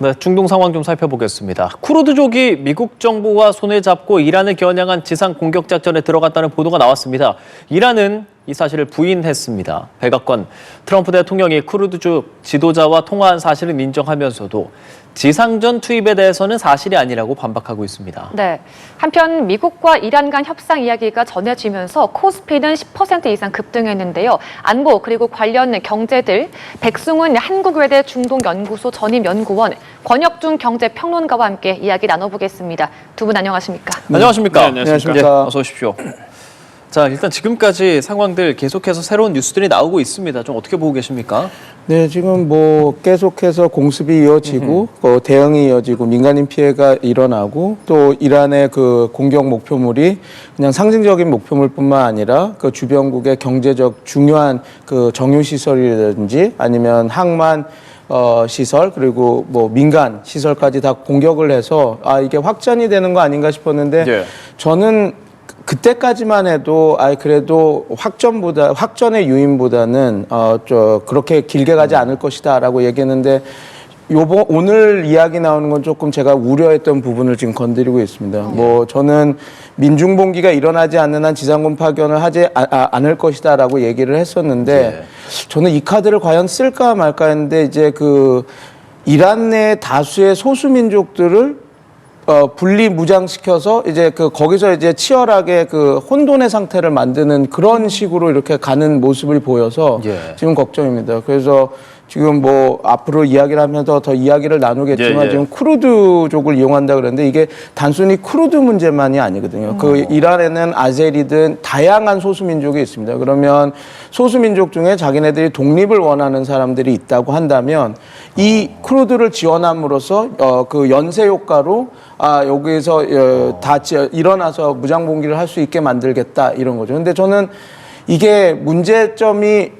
네, 중동 상황 좀 살펴보겠습니다. 쿠르드족이 미국 정부와 손을 잡고 이란을 겨냥한 지상 공격 작전에 들어갔다는 보도가 나왔습니다. 이란은 이 사실을 부인했습니다. 백악관 트럼프 대통령이 쿠르드족 지도자와 통화한 사실은 인정하면서도 지상전 투입에 대해서는 사실이 아니라고 반박하고 있습니다. 네. 한편 미국과 이란 간 협상 이야기가 전해지면서 코스피는 10% 이상 급등했는데요. 안보 그리고 관련 경제들 백승훈 한국외대 중동연구소 전임연구원, 권혁중 경제평론가와 함께 이야기 나눠보겠습니다. 두 분 안녕하십니까? 안녕하십니까? 네, 안녕하십니까? 네, 어서 오십시오. 자, 일단 지금까지 상황들 계속해서 새로운 뉴스들이 나오고 있습니다. 좀 어떻게 보고 계십니까? 네, 지금 뭐 계속해서 공습이 이어지고 대응이 이어지고 민간인 피해가 일어나고 또 이란의 그 공격 목표물이 그냥 상징적인 목표물뿐만 아니라 그 주변국의 경제적 중요한 그 정유 시설이라든지 아니면 항만 시설 그리고 뭐 민간 시설까지 다 공격을 해서 이게 확전이 되는 거 아닌가 싶었는데 예. 저는 그때까지만 해도 그래도 확전의 유인보다는 그렇게 길게 가지 않을 것이다라고 얘기했는데 오늘 이야기 나오는 건 조금 제가 우려했던 부분을 지금 건드리고 있습니다. 뭐 저는 민중봉기가 일어나지 않는 한 지상군 파견을 하지 않을 것이다라고 얘기를 했었는데 저는 이 카드를 과연 쓸까 말까 했는데 이제 그 이란 내 다수의 소수민족들을 분리 무장시켜서 이제 거기서 이제 치열하게 그 혼돈의 상태를 만드는 그런 식으로 이렇게 가는 모습을 보여서 지금 걱정입니다. 그래서 지금 뭐 앞으로 이야기를 하면서 더 이야기를 나누겠지만 지금 쿠르드족을 이용한다 그러는데 이게 단순히 쿠르드 문제만이 아니거든요. 그 이란에는 아제리든 다양한 소수민족이 있습니다. 그러면 소수민족 중에 자기네들이 독립을 원하는 사람들이 있다고 한다면 이 쿠르드를 지원함으로써 그 연쇄 효과로 여기에서 다 일어나서 무장봉기를 할 수 있게 만들겠다 이런 거죠. 근데 저는 이게 문제점이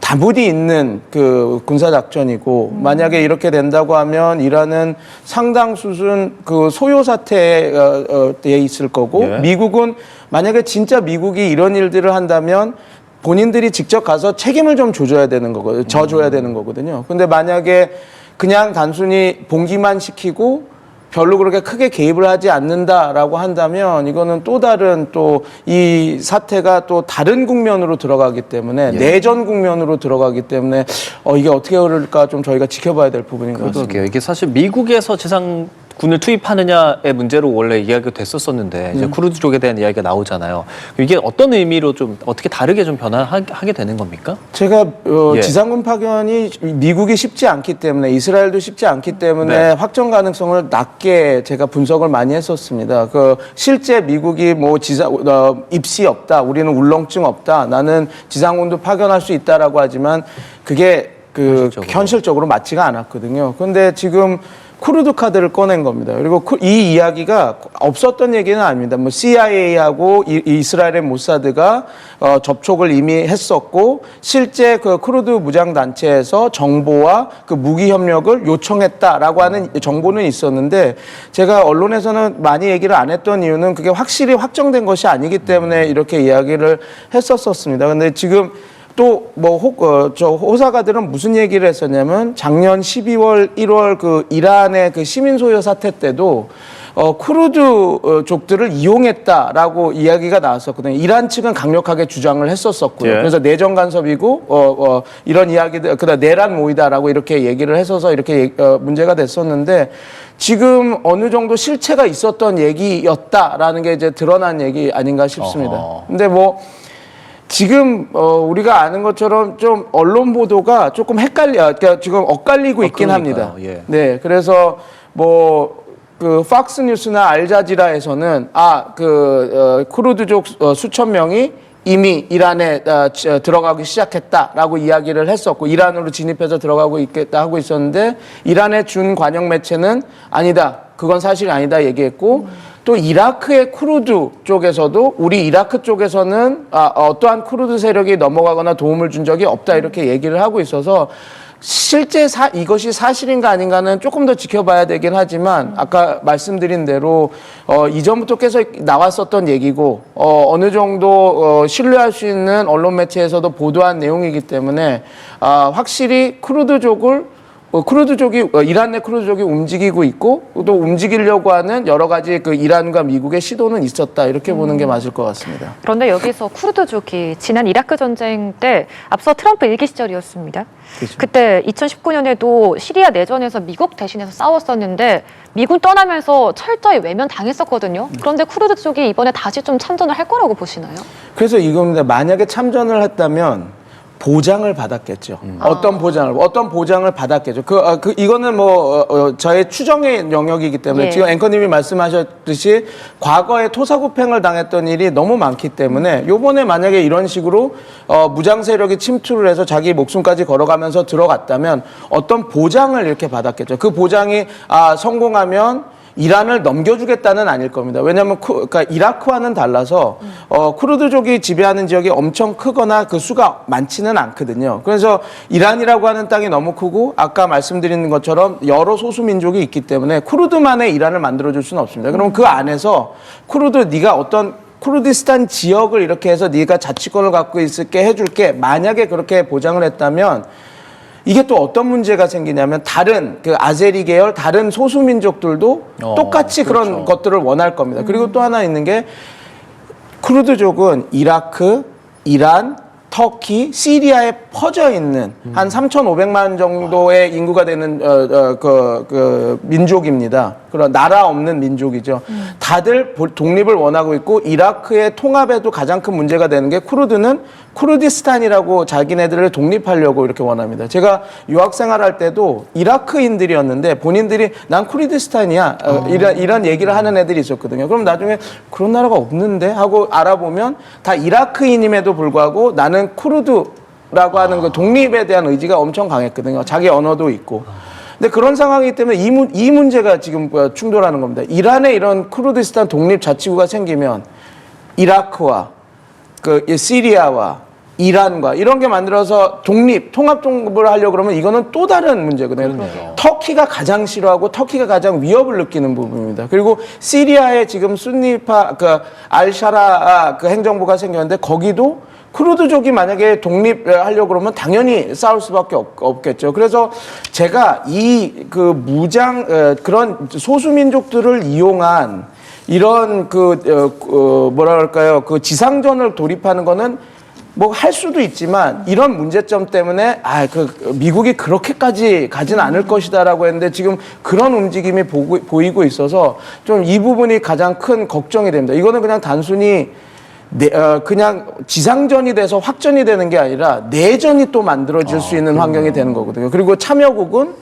다분히 있는 그 군사작전이고 만약에 이렇게 된다고 하면 이란은 상당 수준 그 소요 사태에 있을 거고 미국은 만약에 진짜 미국이 이런 일들을 한다면 본인들이 직접 가서 책임을 좀 져줘야 되는 거거든요. 근데 만약에 그냥 단순히 봉기만 시키고 별로 그렇게 크게 개입을 하지 않는다라고 한다면 이거는 또 다른 또 이 사태가 또 다른 국면으로 들어가기 때문에 내전 국면으로 들어가기 때문에 이게 어떻게 흐를까 좀 저희가 지켜봐야 될 부분인 것 같습니다. 이게 사실 미국에서 지상군을 투입하느냐의 문제로 원래 이야기가 됐었었는데 이제 쿠르드족에 대한 이야기가 나오잖아요. 이게 어떤 의미로 좀 어떻게 다르게 좀 변화하게 되는 겁니까? 제가 지상군 파견이 미국이 쉽지 않기 때문에 이스라엘도 쉽지 않기 때문에 확정 가능성을 낮게 제가 분석을 많이 했었습니다. 그 실제 미국이 뭐 입시 없다, 우리는 울렁증 없다, 나는 지상군도 파견할 수 있다라고 하지만 그게 현실적으로 맞지가 않았거든요. 그런데 지금 쿠르드 카드를 꺼낸 겁니다. 그리고 이 이야기가 없었던 얘기는 아닙니다. 뭐 CIA하고 이스라엘의 모사드가 접촉을 이미 했었고 실제 그 쿠르드 무장 단체에서 정보와 그 무기 협력을 요청했다라고 하는 정보는 있었는데 제가 언론에서는 많이 얘기를 안 했던 이유는 그게 확실히 확정된 것이 아니기 때문에 이렇게 이야기를 했었습니다. 근데 지금 또 뭐 호사가들은 무슨 얘기를 했었냐면 작년 12월, 1월 그 이란의 그 시민 소요 사태 때도 쿠르드족들을 이용했다라고 이야기가 나왔었거든요. 이란 측은 강력하게 주장을 했었었고요. 그래서 내정 간섭이고 이런 이야기들 그다음 내란 모의다라고 이렇게 얘기를 했어서 이렇게 문제가 됐었는데 지금 어느 정도 실체가 있었던 얘기였다라는 게 이제 드러난 얘기 아닌가 싶습니다. 근데 뭐 지금 우리가 아는 것처럼 좀 언론 보도가 조금 그러니까 지금 엇갈리고 있긴 합니다. 네, 그래서 뭐 그 팍스 뉴스나 알자지라에서는 쿠르드족 수천 명이 이미 이란에 들어가기 시작했다라고 이야기를 했었고 이란으로 진입해서 들어가고 있겠다 하고 있었는데 이란의 준 관영 매체는 아니다. 그건 사실이 아니다 얘기했고 또 이라크의 쿠르드 쪽에서도 우리 이라크 쪽에서는 어떠한 쿠르드 세력이 넘어가거나 도움을 준 적이 없다 이렇게 얘기를 하고 있어서 실제 이것이 사실인가 아닌가는 조금 더 지켜봐야 되긴 하지만 아까 말씀드린 대로 이전부터 계속 나왔었던 얘기고 어느 정도 신뢰할 수 있는 언론 매체에서도 보도한 내용이기 때문에 확실히 쿠르드족을 쿠르드족이 이란 내 쿠르드족이 움직이고 있고 또 움직이려고 하는 여러 가지 그 이란과 미국의 시도는 있었다 이렇게 보는 게 맞을 것 같습니다. 그런데 여기서 쿠르드족이 지난 이라크 전쟁 때 앞서 트럼프 일기 시절이었습니다. 그렇죠. 그때 2019년에도 시리아 내전에서 미국 대신해서 싸웠었는데 미군 떠나면서 철저히 외면당했었거든요. 그런데 쿠르드족이 이번에 다시 좀 참전을 할 거라고 보시나요? 그래서 이겁니다. 만약에 참전을 했다면 보장을 받았겠죠. 어떤 보장을 받았겠죠. 이거는 저의 추정의 영역이기 때문에 예. 지금 앵커님이 말씀하셨듯이 과거에 토사구팽을 당했던 일이 너무 많기 때문에 요번에 만약에 이런 식으로 무장 세력이 침투를 해서 자기 목숨까지 걸어가면서 들어갔다면 어떤 보장을 이렇게 받았겠죠. 그 보장이 성공하면 이란을 넘겨주겠다는 아닐 겁니다. 왜냐하면 그러니까 이라크와는 달라서 쿠르드족이 지배하는 지역이 엄청 크거나 그 수가 많지는 않거든요. 그래서 이란이라고 하는 땅이 너무 크고 아까 말씀드린 것처럼 여러 소수 민족이 있기 때문에 쿠르드만의 이란을 만들어줄 수는 없습니다. 그럼 그 안에서 네가 어떤 쿠르디스탄 지역을 이렇게 해서 네가 자치권을 갖고 있을게 해줄게 만약에 그렇게 보장을 했다면 이게 또 어떤 문제가 생기냐면 다른 그 아제리 계열 다른 소수 민족들도 똑같이 그렇죠. 그런 것들을 원할 겁니다. 그리고 또 하나 있는 게 쿠르드족은 이라크, 이란, 터키, 시리아에 퍼져 있는 한 3,500만 정도의 인구가 되는 민족입니다. 그런 나라 없는 민족이죠. 다들 독립을 원하고 있고 이라크의 통합에도 가장 큰 문제가 되는 게 쿠르드는 쿠르디스탄이라고 자기네들을 독립하려고 이렇게 원합니다. 제가 유학 생활할 때도 이라크인들이었는데 본인들이 난 쿠르디스탄이야 이런 얘기를 하는 애들이 있었거든요. 그럼 나중에 그런 나라가 없는데 하고 알아보면 다 이라크인임에도 불구하고 나는 쿠르드라고 하는 그 독립에 대한 의지가 엄청 강했거든요. 자기 언어도 있고. 근데 그런 상황이기 때문에 이 문제가 지금 충돌하는 겁니다. 이란에 이런 쿠르디스탄 독립 자치구가 생기면 이라크와 시리아와 이란과 이런 게 만들어서 통합 정부를 하려고 그러면 이거는 또 다른 문제거든요. 터키가 가장 싫어하고 터키가 가장 위협을 느끼는 부분입니다. 그리고 시리아에 지금 순니파 알샤라 행정부가 생겼는데 거기도 쿠르드족이 만약에 독립하려고 그러면 당연히 싸울 수밖에 없겠죠. 그래서 제가 그런 소수민족들을 이용한 이런 지상전을 돌입하는 거는 할 수도 있지만 이런 문제점 때문에 미국이 그렇게까지 가진 않을 것이다라고 했는데 지금 그런 움직임이 보이고 있어서 좀 이 부분이 가장 큰 걱정이 됩니다. 이거는 그냥 단순히 그냥 지상전이 돼서 확전이 되는 게 아니라 내전이 또 만들어질 수 있는 환경이 되는 거거든요. 그리고 참여국은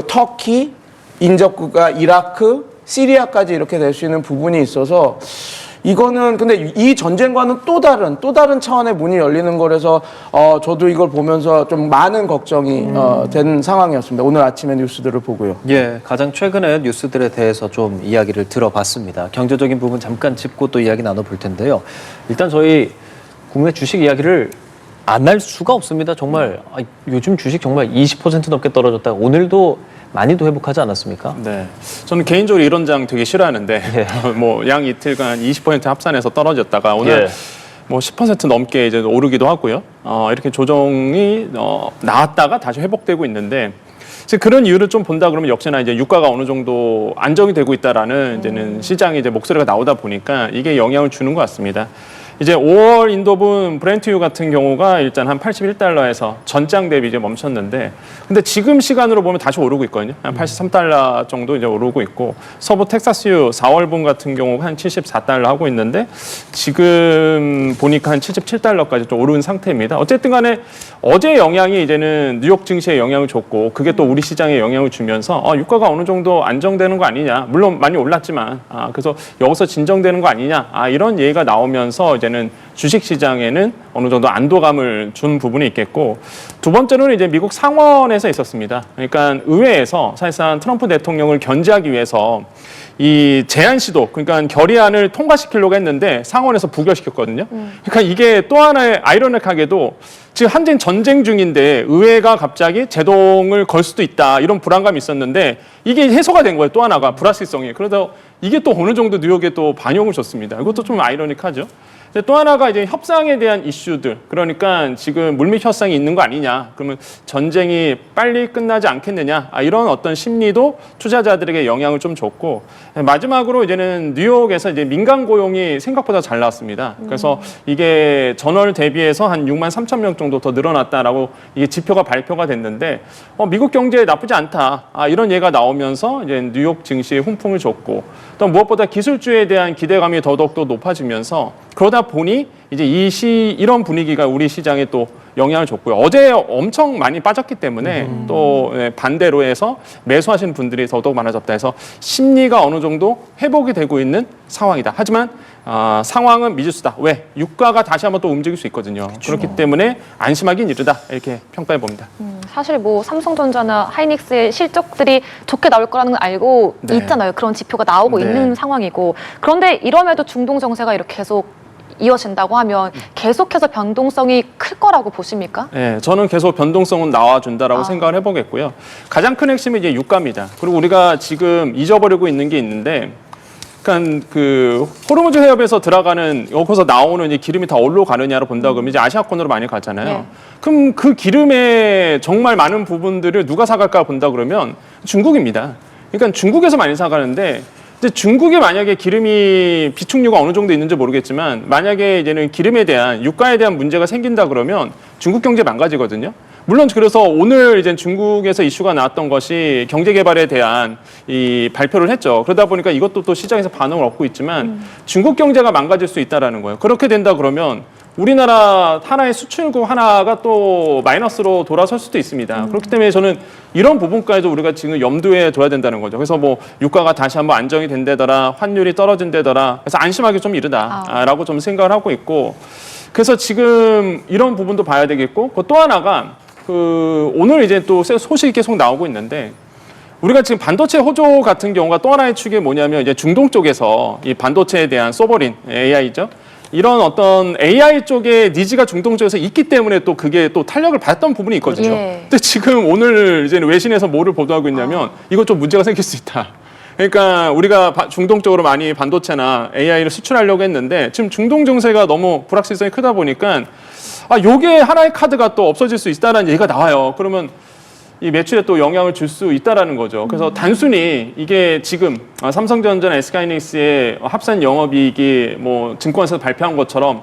터키, 인접국가 이라크, 시리아까지 이렇게 될 수 있는 부분이 있어서 이거는 근데 이 전쟁과는 또 다른 차원의 문이 열리는 거라서 저도 이걸 보면서 좀 많은 걱정이 된 상황이었습니다. 오늘 아침에 뉴스들을 보고요. 예, 가장 최근의 뉴스들에 대해서 좀 이야기를 들어봤습니다. 경제적인 부분 잠깐 짚고 또 이야기 나눠볼 텐데요. 일단 저희 국내 주식 이야기를 안 할 수가 없습니다. 정말 요즘 주식 정말 20% 넘게 떨어졌다. 오늘도 많이도 회복하지 않았습니까? 네, 저는 개인적으로 이런 장 되게 싫어하는데 양 이틀간 20% 합산해서 떨어졌다가 오늘 10% 넘게 이제 오르기도 하고요. 이렇게 조정이 나왔다가 다시 회복되고 있는데 그런 이유를 좀 본다 그러면 역시나 이제 유가가 어느 정도 안정이 되고 있다라는 이제는 시장에 이제 목소리가 나오다 보니까 이게 영향을 주는 것 같습니다. 이제 5월 인도분 브렌트유 같은 경우가 일단 한 81달러에서 전장 대비 이제 멈췄는데, 근데 지금 시간으로 보면 다시 오르고 있거든요. 한 83달러 정도 이제 오르고 있고, 서부 텍사스유 4월분 같은 경우 한 74달러 하고 있는데, 지금 보니까 한 77달러까지 좀 오른 상태입니다. 어쨌든 간에 어제 영향이 이제는 뉴욕 증시에 영향을 줬고, 그게 또 우리 시장에 영향을 주면서 유가가 어느 정도 안정되는 거 아니냐. 물론 많이 올랐지만, 그래서 여기서 진정되는 거 아니냐. 이런 얘기가 나오면서 이제는 주식시장에는 어느 정도 안도감을 준 부분이 있겠고, 두 번째로는 이제 미국 상원에서 있었습니다. 그러니까 의회에서 사실상 트럼프 대통령을 견제하기 위해서 이 제안 시도, 그러니까 결의안을 통과시키려고 했는데 상원에서 부결시켰거든요. 그러니까 이게 또 하나의 아이러닉하게도 지금 한전 전쟁 중인데 의회가 갑자기 제동을 걸 수도 있다, 이런 불안감이 있었는데 이게 해소가 된 거예요. 또 하나가 불확실성이. 그래서 이게 또 어느 정도 뉴욕에 또 반영을 줬습니다. 이것도 좀 아이러닉하죠. 이제 또 하나가 이제 협상에 대한 이슈들. 그러니까 지금 물밑 협상이 있는 거 아니냐. 그러면 전쟁이 빨리 끝나지 않겠느냐. 이런 어떤 심리도 투자자들에게 영향을 좀 줬고 마지막으로 이제는 뉴욕에서 이제 민간 고용이 생각보다 잘 나왔습니다. 그래서 이게 전월 대비해서 한 6만 3천 명 정도 더 늘어났다라고 이게 지표가 발표가 됐는데 미국 경제 나쁘지 않다. 이런 예가 나오면서 이제 뉴욕 증시에 훈풍을 줬고 또 무엇보다 기술주에 대한 기대감이 더더욱 또 높아지면서 그러다 보니 이제 이런 분위기가 우리 시장에 또 영향을 줬고요. 어제 엄청 많이 빠졌기 때문에 또 반대로 해서 매수하시는 분들이 더더욱 많아졌다 해서 심리가 어느 정도 회복이 되고 있는 상황이다. 하지만 상황은 미지수다. 왜? 유가가 다시 한번 또 움직일 수 있거든요. 그렇기 때문에 안심하긴 이르다. 이렇게 평가해 봅니다. 사실 뭐 삼성전자나 하이닉스의 실적들이 좋게 나올 거라는 걸 알고 네. 있잖아요. 그런 지표가 나오고 네. 있는 상황이고. 그런데 이럼에도 중동 정세가 이렇게 계속 이어진다고 하면 계속해서 변동성이 클 거라고 보십니까? 네, 저는 계속 변동성은 나와준다라고 생각을 해보겠고요. 가장 큰 핵심은 이제 유가입니다. 그리고 우리가 지금 잊어버리고 있는 게 있는데, 그러니까 그 호르무즈 해협에서 들어가는 여기서 나오는 이 기름이 다 어디로 가느냐로 본다 그러면 이제 아시아권으로 많이 가잖아요. 네. 그럼 그 기름의 정말 많은 부분들을 누가 사갈까 본다 그러면 중국입니다. 그러니까 중국에서 많이 사가는데. 근데 중국에 만약에 기름이 비축류가 어느 정도 있는지 모르겠지만 만약에 이제는 기름에 대한 유가에 대한 문제가 생긴다 그러면 중국 경제 망가지거든요. 물론 그래서 오늘 이제 중국에서 이슈가 나왔던 것이 경제 개발에 대한 이 발표를 했죠. 그러다 보니까 이것도 또 시장에서 반응을 얻고 있지만 중국 경제가 망가질 수 있다라는 거예요. 그렇게 된다 그러면 우리나라 하나의 수출국 하나가 또 마이너스로 돌아설 수도 있습니다. 그렇기 때문에 저는 이런 부분까지도 우리가 지금 염두에 둬야 된다는 거죠. 그래서 뭐 유가가 다시 한번 안정이 된다더라, 환율이 떨어진다더라. 그래서 안심하기 좀 이르다라고 좀 생각을 하고 있고. 그래서 지금 이런 부분도 봐야 되겠고, 또 하나가 그 오늘 이제 또 소식이 계속 나오고 있는데. 우리가 지금 반도체 호조 같은 경우가 또 하나의 축이 뭐냐면 이제 중동 쪽에서 이 반도체에 대한 소버린 AI죠. 이런 어떤 AI 쪽의 니즈가 중동 쪽에서 있기 때문에 또 그게 또 탄력을 받았던 부분이 있거든요. 예. 근데 지금 오늘 이제 외신에서 뭐를 보도하고 있냐면 이거 좀 문제가 생길 수 있다. 그러니까 우리가 중동 쪽으로 많이 반도체나 AI를 수출하려고 했는데 지금 중동 정세가 너무 불확실성이 크다 보니까 요게 하나의 카드가 또 없어질 수 있다는 얘기가 나와요. 그러면 이 매출에 또 영향을 줄 수 있다라는 거죠. 그래서 단순히 이게 지금 삼성전자나 SK하이닉스의 합산 영업이익이 뭐 증권에서 발표한 것처럼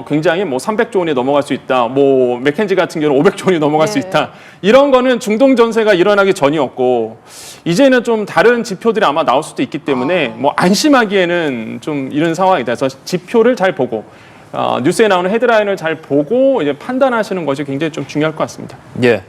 굉장히 뭐 300조 원이 넘어갈 수 있다. 뭐 맥켄지 같은 경우는 500조 원이 넘어갈 수 있다. 이런 거는 중동 전세가 일어나기 전이었고 이제는 좀 다른 지표들이 아마 나올 수도 있기 때문에 뭐 안심하기에는 좀 이런 상황이다. 그래서 지표를 잘 보고 뉴스에 나오는 헤드라인을 잘 보고 이제 판단하시는 것이 굉장히 좀 중요할 것 같습니다. 예.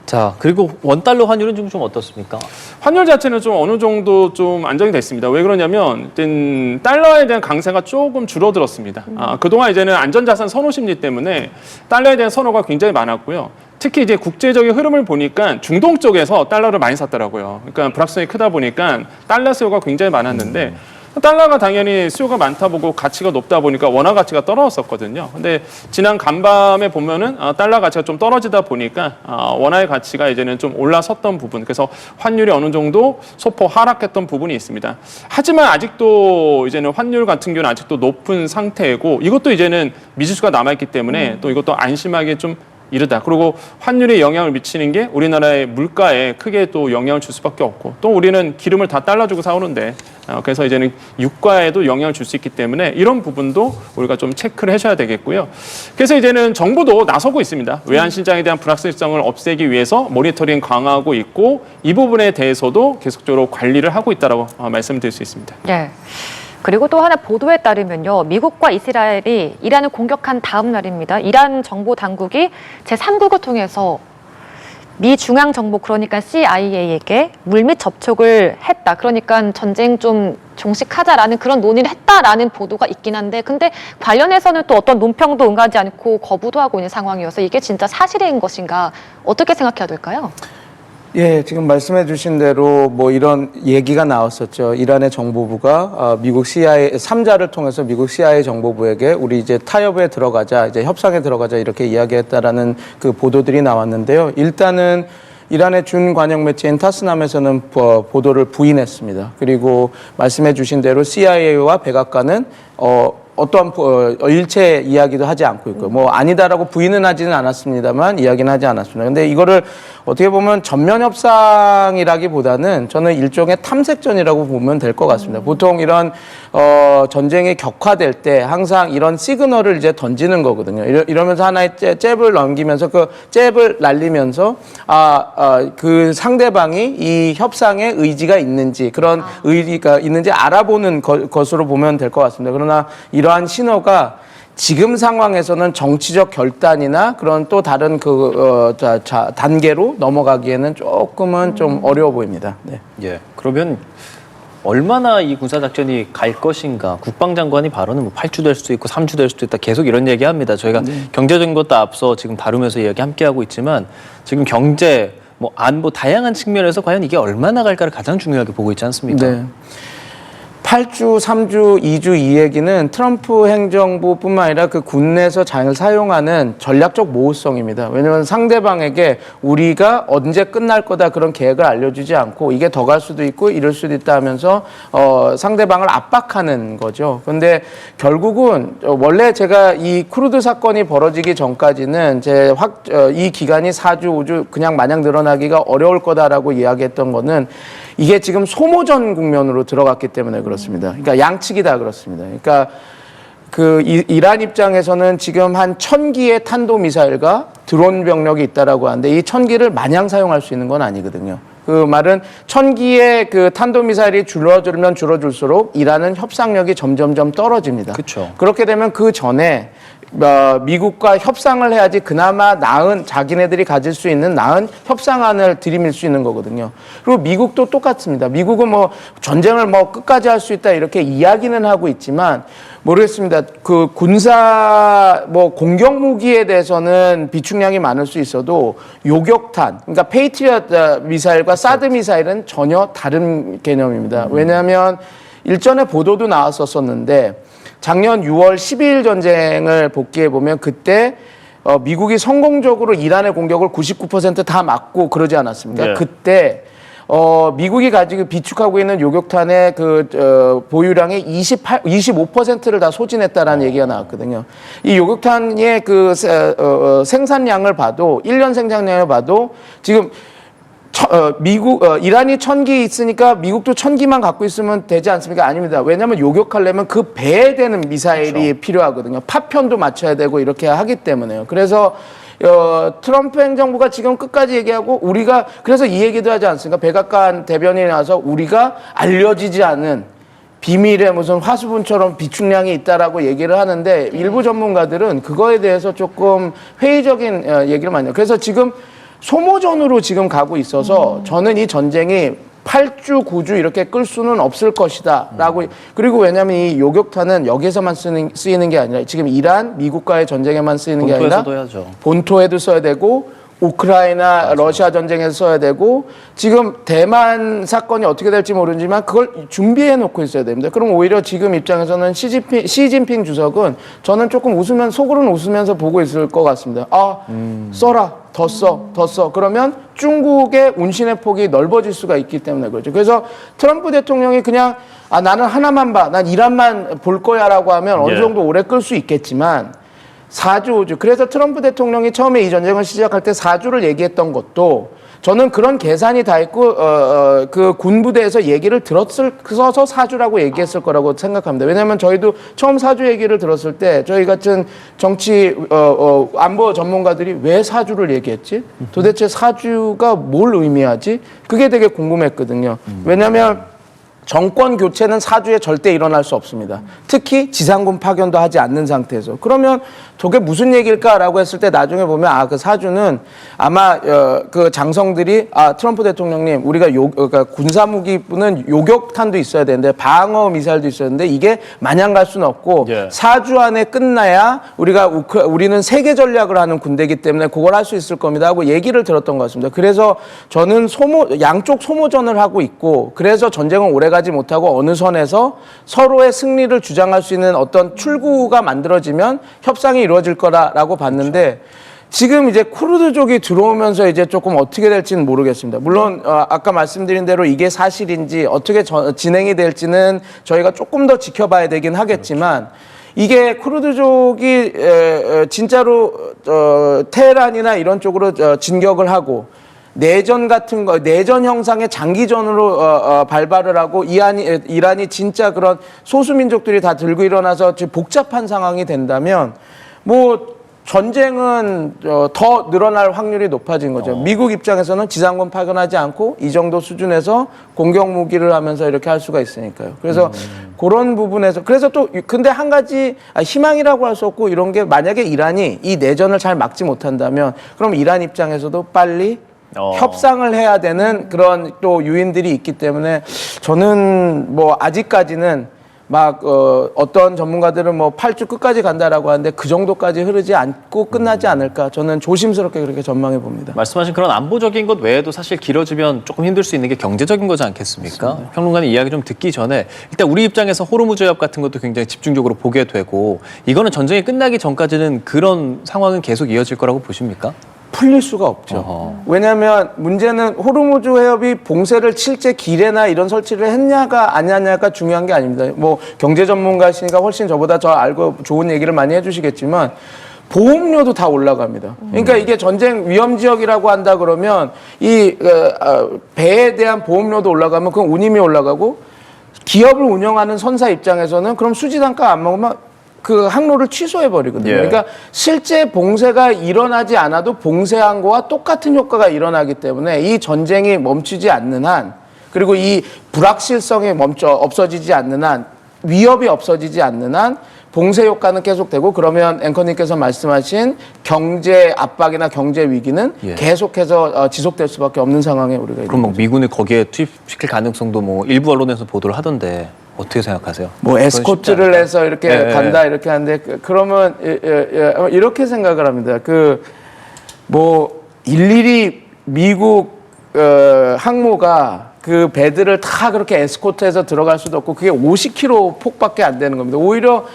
자, 그리고 원달러 환율은 좀 어떻습니까? 환율 자체는 좀 어느 정도 좀 안정이 됐습니다. 왜 그러냐면 일단 달러에 대한 강세가 조금 줄어들었습니다. 그동안 이제는 안전자산 선호 심리 때문에 달러에 대한 선호가 굉장히 많았고요. 특히 이제 국제적인 흐름을 보니까 중동 쪽에서 달러를 많이 샀더라고요. 그러니까 불확실성이 크다 보니까 달러 수요가 굉장히 많았는데 달러가 당연히 수요가 많다 보고 가치가 높다 보니까 원화 가치가 떨어졌었거든요. 근데 지난 간밤에 보면은 달러 가치가 좀 떨어지다 보니까 원화의 가치가 이제는 좀 올라섰던 부분. 그래서 환율이 어느 정도 소폭 하락했던 부분이 있습니다. 하지만 아직도 이제는 환율 같은 경우는 아직도 높은 상태이고 이것도 이제는 미지수가 남아있기 때문에 또 이것도 안심하기 좀 이르다. 그리고 환율에 영향을 미치는 게 우리나라의 물가에 크게 또 영향을 줄 수밖에 없고 또 우리는 기름을 다 달러 주고 사오는데 그래서 이제는 유가에도 영향을 줄 수 있기 때문에 이런 부분도 우리가 좀 체크를 해줘야 되겠고요. 그래서 이제는 정부도 나서고 있습니다. 외환 시장에 대한 불확실성을 없애기 위해서 모니터링 강화하고 있고 이 부분에 대해서도 계속적으로 관리를 하고 있다라고 말씀드릴 수 있습니다. 예. 그리고 또 하나 보도에 따르면요. 미국과 이스라엘이 이란을 공격한 다음 날입니다. 이란 정보 당국이 제3국을 통해서 미 중앙정보 그러니까 CIA에게 물밑 접촉을 했다. 그러니까 전쟁 좀 종식하자라는 그런 논의를 했다라는 보도가 있긴 한데 근데 관련해서는 또 어떤 논평도 응하지 않고 거부도 하고 있는 상황이어서 이게 진짜 사실인 것인가 어떻게 생각해야 될까요? 예, 지금 말씀해 주신 대로 뭐 이런 얘기가 나왔었죠. 이란의 정보부가 미국 CIA 3자를 통해서 미국 CIA 정보부에게 우리 이제 타협에 들어가자, 이제 협상에 들어가자 이렇게 이야기했다라는 그 보도들이 나왔는데요. 일단은 이란의 준관영 매체인 타스남에서는 보도를 부인했습니다. 그리고 말씀해 주신 대로 CIA와 백악관은 어떠한 일체 이야기도 하지 않고 있고요. 뭐 아니다라고 부인은 하지는 않았습니다만 이야기는 하지 않았습니다. 근데 이거를 어떻게 보면 전면 협상이라기보다는 저는 일종의 탐색전이라고 보면 될 것 같습니다. 보통 이런 전쟁이 격화될 때 항상 이런 시그널을 이제 던지는 거거든요. 이러면서 하나의 잽을 넘기면서 그 잽을 날리면서 그 상대방이 이 협상에 의지가 있는지 그런 의지가 있는지 알아보는 것으로 보면 될 것 같습니다. 그러나 이러한 신호가 지금 상황에서는 정치적 결단이나 그런 또 다른 단계로 넘어가기에는 조금은 좀 어려워 보입니다. 네. 예. 그러면 얼마나 이 군사작전이 갈 것인가. 국방장관이 발언은 뭐 8주 될 수도 있고 3주 될 수도 있다. 계속 이런 얘기합니다. 저희가 경제적인 것도 앞서 지금 다루면서 이야기 함께하고 있지만 지금 경제, 뭐 안보 다양한 측면에서 과연 이게 얼마나 갈까를 가장 중요하게 보고 있지 않습니까? 네. 8주, 3주, 2주 이 얘기는 트럼프 행정부뿐만 아니라 그 군내에서 잘 사용하는 전략적 모호성입니다. 왜냐하면 상대방에게 우리가 언제 끝날 거다 그런 계획을 알려주지 않고 이게 더 갈 수도 있고 이럴 수도 있다 하면서 상대방을 압박하는 거죠. 그런데 결국은 원래 제가 이 크루드 사건이 벌어지기 전까지는 이 기간이 4주, 5주 그냥 마냥 늘어나기가 어려울 거다라고 이야기했던 거는 이게 지금 소모전 국면으로 들어갔기 때문에 그렇습니다. 그러니까 양측이 다 그렇습니다. 그러니까 이란 입장에서는 지금 한 1000기의 탄도미사일과 드론 병력이 있다라고 하는데 이 1000기를 마냥 사용할 수 있는 건 아니거든요. 그 말은 1000기의 그 탄도미사일이 줄어들수록 이란은 협상력이 점점점 떨어집니다. 그렇죠. 그렇게 되면 그 전에 미국과 협상을 해야지 그나마 나은 자기네들이 가질 수 있는 나은 협상안을 들이밀 수 있는 거거든요. 그리고 미국도 똑같습니다. 미국은 뭐 전쟁을 뭐 끝까지 할 수 있다 이렇게 이야기는 하고 있지만 모르겠습니다. 그 군사 뭐 공격 무기에 대해서는 비축량이 많을 수 있어도 요격탄, 그러니까 페이트리엇 미사일과 사드 미사일은 전혀 다른 개념입니다. 왜냐하면 일전에 보도도 나왔었는데 작년 6월 12일 전쟁을 복기해 보면 그때 미국이 성공적으로 이란의 공격을 99% 다 막고 그러지 않았습니까? 네. 그때 미국이 가지고 비축하고 있는 요격탄의 보유량의 25%를 다 소진했다라는 얘기가 나왔거든요. 이 요격탄의 생산량을 봐도 1년 생산량을 봐도 지금 이란이 1000기 있으니까 미국도 1000기만 갖고 있으면 되지 않습니까? 아닙니다. 왜냐하면 요격하려면 그 배에 되는 미사일이 그렇죠. 필요하거든요. 파편도 맞춰야 되고 이렇게 하기 때문에요. 그래서 트럼프 행정부가 지금 끝까지 얘기하고 우리가 그래서 이 얘기도 하지 않습니까? 백악관 대변인이 나와서 우리가 알려지지 않은 비밀의 무슨 화수분처럼 비축량이 있다라고 얘기를 하는데 일부 전문가들은 그거에 대해서 조금 회의적인 얘기를 많이 해요. 그래서 지금 소모전으로 지금 가고 있어서 저는 이 전쟁이 8주, 9주 이렇게 끌 수는 없을 것이다 라고. 그리고 왜냐하면 이 요격탄은 여기에서만 쓰이는 게 아니라 지금 이란, 미국과의 전쟁에만 쓰이는 게 아니라 본토에서도 해야죠. 본토에도 써야 되고 우크라이나, 맞아. 러시아 전쟁에서 써야 되고 지금 대만 사건이 어떻게 될지 모르지만 그걸 준비해 놓고 있어야 됩니다. 그럼 오히려 지금 입장에서는 시진핑 주석은 저는 조금 속으로는 웃으면서 보고 있을 것 같습니다. 써라. 더 써. 그러면 중국의 운신의 폭이 넓어질 수가 있기 때문에 그렇죠. 그래서 트럼프 대통령이 그냥 나는 하나만 봐. 난 이란만 볼 거야 라고 하면 어느 정도 오래 끌 수 있겠지만 4주, 5주. 그래서 트럼프 대통령이 처음에 이 전쟁을 시작할 때 4주를 얘기했던 것도 저는 그런 계산이 다 있고 그 군부대에서 얘기를 들었어서 4주라고 얘기했을 거라고 생각합니다. 왜냐하면 저희도 처음 4주 얘기를 들었을 때 저희 같은 정치 안보 전문가들이 왜 4주를 얘기했지? 도대체 4주가 뭘 의미하지? 그게 되게 궁금했거든요. 왜냐하면 정권 교체는 4주에 절대 일어날 수 없습니다. 특히 지상군 파견도 하지 않는 상태에서. 그러면 저게 무슨 얘기일까라고 했을 때 나중에 보면 그 4주는 아마 그 장성들이 트럼프 대통령님 우리가 그러니까 군사무기는 요격탄도 있어야 되는데 방어 미사일도 있어야 되는데 이게 마냥 갈 수는 없고 4주 안에 끝나야 우리는 세계 전략을 하는 군대이기 때문에 그걸 할 수 있을 겁니다 하고 얘기를 들었던 것 같습니다. 그래서 저는 양쪽 소모전을 하고 있고 그래서 전쟁은 오래 가지 못하고 어느 선에서 서로의 승리를 주장할 수 있는 어떤 출구가 만들어지면 협상이 이루어질 거라고 봤는데 그렇죠. 지금 이제 쿠르드족이 들어오면서 이제 조금 어떻게 될지는 모르겠습니다. 물론 아까 말씀드린 대로 이게 사실인지 어떻게 진행이 될지는 저희가 조금 더 지켜봐야 되긴 하겠지만 그렇죠. 이게 쿠르드족이 진짜로 테헤란이나 이런 쪽으로 진격을 하고 내전 같은 거, 내전 형상의 장기전으로 발발을 하고 이란이 진짜 그런 소수민족들이 다 들고 일어나서 지금 복잡한 상황이 된다면 뭐 전쟁은 더 늘어날 확률이 높아진 거죠. 미국 입장에서는 지상군 파견하지 않고 이 정도 수준에서 공격 무기를 하면서 이렇게 할 수가 있으니까요. 그래서 그런 부분에서 그래서 또 근데 한 가지 희망이라고 할 수 없고 이런 게 만약에 이란이 이 내전을 잘 막지 못한다면 그럼 이란 입장에서도 빨리 협상을 해야 되는 그런 또 요인들이 있기 때문에 저는 뭐 아직까지는 막 어떤 전문가들은 뭐 8주 끝까지 간다라고 하는데 그 정도까지 흐르지 않고 끝나지 않을까 저는 조심스럽게 그렇게 전망해 봅니다. 말씀하신 그런 안보적인 것 외에도 사실 길어지면 조금 힘들 수 있는 게 경제적인 거지 않겠습니까? 맞습니다. 평론가님 이야기 좀 듣기 전에 일단 우리 입장에서 호르무즈 해협 같은 것도 굉장히 집중적으로 보게 되고 이거는 전쟁이 끝나기 전까지는 그런 상황은 계속 이어질 거라고 보십니까? 풀릴 수가 없죠. 왜냐하면 문제는 호르무즈 해협이 봉쇄를 실제 길에나 이런 설치를 했냐가 아니냐가 중요한 게 아닙니다. 뭐 경제 전문가시니까 훨씬 저보다 더 알고 좋은 얘기를 많이 해주시겠지만 보험료도 다 올라갑니다. 그러니까 이게 전쟁 위험 지역이라고 한다 그러면 이 배에 대한 보험료도 올라가면 그건 운임이 올라가고 기업을 운영하는 선사 입장에서는 그럼 수지단가 안 먹으면 그 항로를 취소해 버리거든요. 예. 그러니까 실제 봉쇄가 일어나지 않아도 봉쇄한 거와 똑같은 효과가 일어나기 때문에 이 전쟁이 멈추지 않는 한 그리고 이 불확실성이 없어지지 않는 한 위협이 없어지지 않는 한 봉쇄 효과는 계속되고 그러면 앵커님께서 말씀하신 경제 압박이나 경제 위기는 계속해서 지속될 수밖에 없는 상황에 우리가 그럼 뭐 미군을 거기에 투입시킬 가능성도 뭐 일부 언론에서 보도를 하던데 어떻게 생각하세요? 뭐 에스코트를 해서 이렇게 간다 이렇게 하는데 그러면 이렇게 생각을 합니다. 그 뭐 일일이 미국 항모가 그 배들을 다 그렇게 에스코트해서 들어갈 수도 없고 그게 50km 폭밖에 안 되는 겁니다. 오히려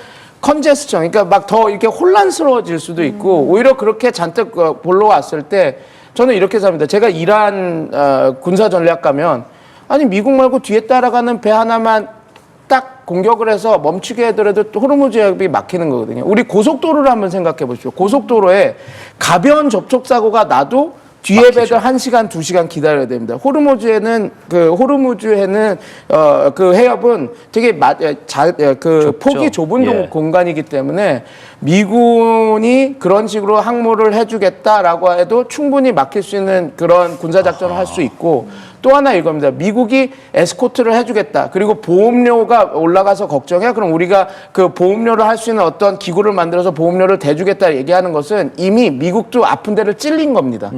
컨제스천, 그러니까 막 더 이렇게 혼란스러워질 수도 있고 오히려 그렇게 잔뜩 볼러 왔을 때 저는 이렇게 생각합니다. 제가 이란 군사 전략 가면 아니 미국 말고 뒤에 따라가는 배 하나만 딱 공격을 해서 멈추게 하더라도 호르무즈 해협이 막히는 거거든요. 우리 고속도로를 한번 생각해 보십시오. 고속도로에 가벼운 접촉사고가 나도 뒤에 막히죠. 배들 1시간, 2시간 기다려야 됩니다. 호르무즈해는 그 해협은 되게 폭이 좁은 공간이기 때문에 미군이 그런 식으로 항모를 해주겠다라고 해도 충분히 막힐 수 있는 그런 군사작전을 할 수 있고 또 하나 이겁니다. 미국이 에스코트를 해주겠다. 그리고 보험료가 올라가서 걱정해. 그럼 우리가 그 보험료를 할 수 있는 어떤 기구를 만들어서 보험료를 대주겠다 얘기하는 것은 이미 미국도 아픈 데를 찔린 겁니다.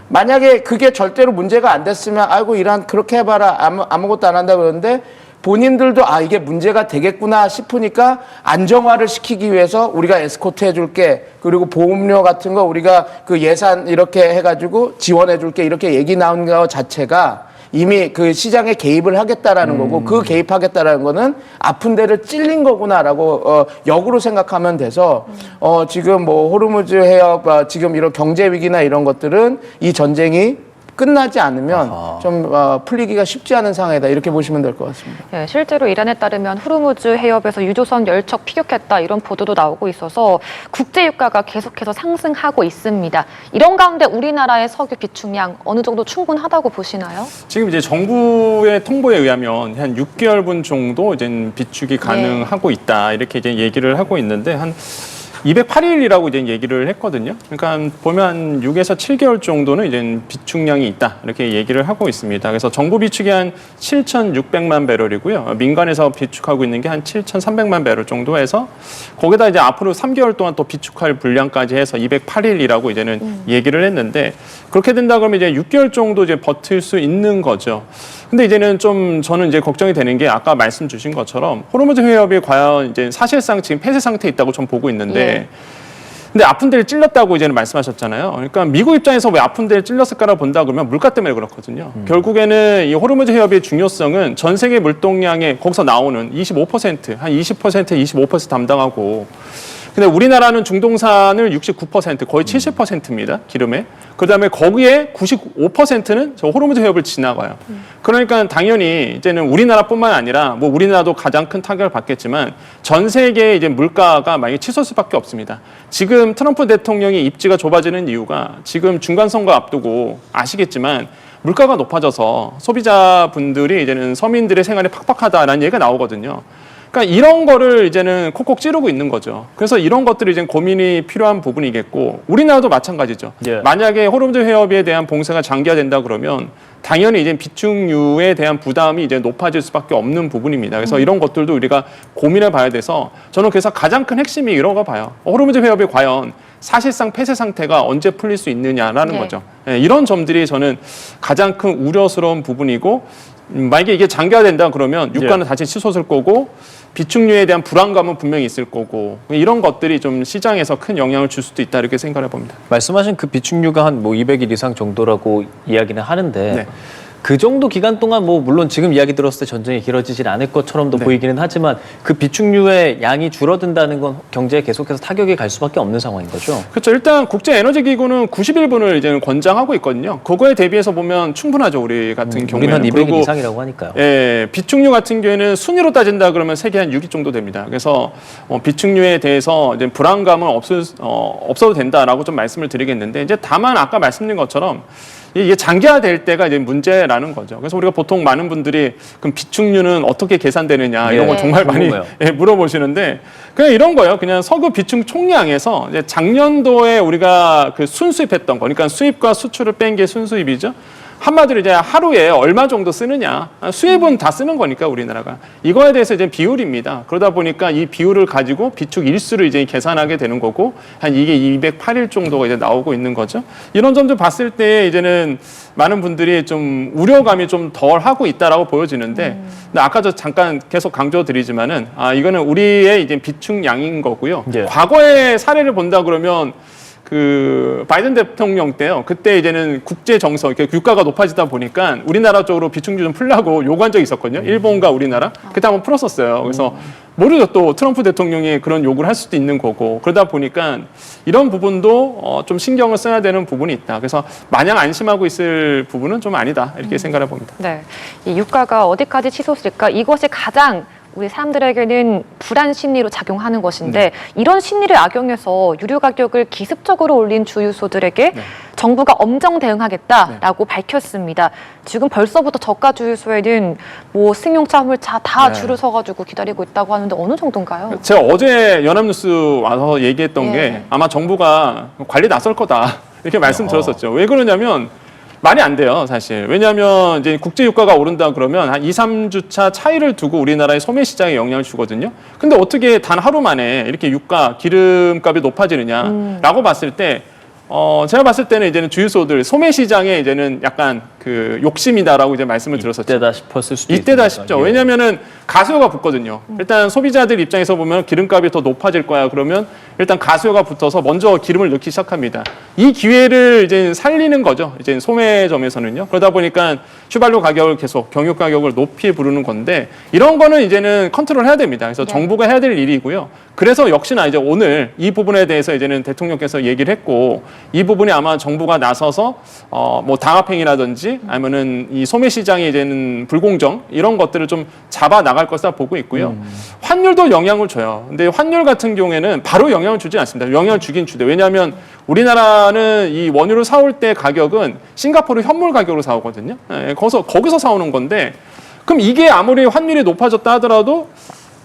만약에 그게 절대로 문제가 안 됐으면 아이고 이란 그렇게 해봐라 아무것도 안 한다 그러는데 본인들도 아 이게 문제가 되겠구나 싶으니까 안정화를 시키기 위해서 우리가 에스코트 해줄게 그리고 보험료 같은 거 우리가 그 예산 이렇게 해가지고 지원해줄게 이렇게 얘기 나온 거 자체가 이미 그 시장에 개입을 하겠다라는 거고 그 개입하겠다라는 거는 아픈 데를 찔린 거구나라고 역으로 생각하면 돼서 지금 뭐 호르무즈 해협 지금 이런 경제 위기나 이런 것들은 이 전쟁이 끝나지 않으면 좀 풀리기가 쉽지 않은 상황이다 이렇게 보시면 될 것 같습니다. 네, 실제로 이란에 따르면 호르무즈 해협에서 유조선 열척 피격했다 이런 보도도 나오고 있어서 국제 유가가 계속해서 상승하고 있습니다. 이런 가운데 우리나라의 석유 비축량 어느 정도 충분하다고 보시나요? 지금 이제 정부의 통보에 의하면 한 6개월분 정도 이제 비축이 가능하고 있다 이렇게 이제 얘기를 하고 있는데 한 208일이라고 이제 얘기를 했거든요. 그러니까 보면 한 6에서 7개월 정도는 이제 비축량이 있다 이렇게 얘기를 하고 있습니다. 그래서 정부 비축이 한 7,600만 배럴이고요. 민간에서 비축하고 있는 게 한 7,300만 배럴 정도 해서 거기다 이제 앞으로 3개월 동안 또 비축할 분량까지 해서 208일이라고 이제는 얘기를 했는데 그렇게 된다 그러면 이제 6개월 정도 이제 버틸 수 있는 거죠. 근데 이제는 좀 저는 이제 걱정이 되는 게 아까 말씀 주신 것처럼 호르무즈 해협이 과연 이제 사실상 지금 폐쇄 상태에 있다고 좀 보고 있는데 근데 아픈 데를 찔렀다고 이제는 말씀하셨잖아요. 그러니까 미국 입장에서 왜 아픈 데를 찔렀을까라고 본다 그러면 물가 때문에 그렇거든요. 결국에는 이 호르무즈 해협의 중요성은 전 세계 물동량의 거기서 나오는 25%, 한 20%, 25% 담당하고 근데 우리나라는 중동산을 69% 거의 70%입니다. 기름에. 그다음에 거기에 95%는 저 호르무즈 해협을 지나가요. 그러니까 당연히 이제는 우리나라뿐만 아니라 뭐 우리나라도 가장 큰 타격을 받겠지만 전 세계의 이제 물가가 많이 치솟을 수밖에 없습니다. 지금 트럼프 대통령이 입지가 좁아지는 이유가 지금 중간선거 앞두고 아시겠지만 물가가 높아져서 소비자분들이 이제는 서민들의 생활이 팍팍하다라는 얘기가 나오거든요. 그러니까 이런 거를 이제는 콕콕 찌르고 있는 거죠. 그래서 이런 것들이 이제 고민이 필요한 부분이겠고 우리나라도 마찬가지죠. 예. 만약에 호르무즈 해협에 대한 봉쇄가 장기화된다 그러면 당연히 이제 비축유에 대한 부담이 이제 높아질 수밖에 없는 부분입니다. 그래서 이런 것들도 우리가 고민해 봐야 돼서 저는 그래서 가장 큰 핵심이 이런 거 봐요. 호르무즈 해협이 과연 사실상 폐쇄 상태가 언제 풀릴 수 있느냐라는 네. 거죠. 예, 이런 점들이 저는 가장 큰 우려스러운 부분이고 만약에 이게 장기화된다 그러면 유가는 다시 치솟을 거고 비축유에 대한 불안감은 분명히 있을 거고 이런 것들이 좀 시장에서 큰 영향을 줄 수도 있다 이렇게 생각해 봅니다. 말씀하신 그 비축유가 한 뭐 200일 이상 정도라고 이야기는 하는데 네. 그 정도 기간 동안 뭐 물론 지금 이야기 들었을 때 전쟁이 길어지질 않을 것처럼도 네. 보이기는 하지만 그 비축유의 양이 줄어든다는 건 경제에 계속해서 타격이 갈 수밖에 없는 상황인 거죠. 그렇죠. 일단 국제에너지기구는 91분을 이제는 권장하고 있거든요. 그거에 대비해서 보면 충분하죠. 우리 같은 경우에는. 우리는 한 200일 그리고 이상이라고 하니까요. 예, 비축유 같은 경우에는 순위로 따진다 그러면 세계 한 6위 정도 됩니다. 그래서 비축유에 대해서 이제 불안감은 없어도 된다라고 좀 말씀을 드리겠는데 이제 다만 아까 말씀드린 것처럼 이게 장기화될 때가 이제 문제라는 거죠. 그래서 우리가 보통 많은 분들이 그럼 비축유는 어떻게 계산되느냐 이런 예, 걸 정말 많이 궁금해요. 예, 물어보시는데 그냥 이런 거예요. 그냥 석유 비축 총량에서 이제 작년도에 우리가 그 순수입했던 거, 그러니까 수입과 수출을 뺀 게 순수입이죠. 한마디로 이제 하루에 얼마 정도 쓰느냐. 수입은 다 쓰는 거니까 우리나라가. 이거에 대해서 이제 비율입니다. 그러다 보니까 이 비율을 가지고 비축 일수를 이제 계산하게 되는 거고 한 이게 208일 정도가 이제 나오고 있는 거죠. 이런 점들 봤을 때 이제는 많은 분들이 좀 우려감이 좀 덜 하고 있다라고 보여지는데 근데 아까 저 잠깐 계속 강조드리지만은 이거는 우리의 이제 비축량인 거고요. 예. 과거의 사례를 본다 그러면 그 바이든 대통령 때요. 그때 이제는 국제 정서, 유가가 높아지다 보니까 우리나라 쪽으로 비축유 좀 풀라고 요구한 적이 있었거든요. 일본과 우리나라. 그때 한번 풀었었어요. 그래서 모르죠. 또 트럼프 대통령이 그런 요구를 할 수도 있는 거고. 그러다 보니까 이런 부분도 좀 신경을 써야 되는 부분이 있다. 그래서 마냥 안심하고 있을 부분은 좀 아니다. 이렇게 생각해 봅니다. 네, 이 유가가 어디까지 치솟을까? 이것이 가장 우리 사람들에게는 불안 심리로 작용하는 것인데 이런 심리를 악용해서 유류 가격을 기습적으로 올린 주유소들에게 정부가 엄정 대응하겠다라고 밝혔습니다. 지금 벌써부터 저가 주유소에는 뭐 승용차, 화물차 다 줄을 서가지고 기다리고 있다고 하는데 어느 정도인가요? 제가 어제 연합뉴스 와서 얘기했던 예. 게 아마 정부가 관리 나설 거다. 이렇게 말씀드렸었죠. 왜 그러냐면 말이 안 돼요, 사실. 왜냐하면 이제 국제 유가가 오른다 그러면 한 2, 3주차 차이를 두고 우리나라의 소매 시장에 영향을 주거든요. 근데 어떻게 단 하루 만에 이렇게 유가, 기름값이 높아지느냐라고 봤을 때 제가 봤을 때는 이제는 주유소들 소매 시장에 이제는 약간 그 욕심이다라고 이제 말씀을 드렸었죠. 이때다 싶었을 수도 이때다 있으니까. 싶죠. 예. 왜냐하면은 가수요가 붙거든요. 일단 소비자들 입장에서 보면 기름값이 더 높아질 거야. 그러면 일단 가수요가 붙어서 먼저 기름을 넣기 시작합니다. 이 기회를 이제 살리는 거죠. 이제 소매점에서는요. 그러다 보니까 휘발유 가격을 계속 경유 가격을 높이 부르는 건데 이런 거는 이제는 컨트롤해야 됩니다. 그래서 네. 정부가 해야 될 일이고요. 그래서 역시나 이제 오늘 이 부분에 대해서 이제는 대통령께서 얘기를 했고 이 부분이 아마 정부가 나서서 뭐 당합행위라든지 아니면은 이 소매 시장의 이제는 불공정 이런 것들을 좀 잡아 나갈 것이라 보고 있고요. 환율도 영향을 줘요. 근데 환율 같은 경우에는 바로 영향을 주지 않습니다. 영향을 주긴 주대. 왜냐하면 우리나라는 이 원유를 사올 때 가격은 싱가포르 현물 가격으로 사오거든요. 예, 거기서 사오는 건데 그럼 이게 아무리 환율이 높아졌다 하더라도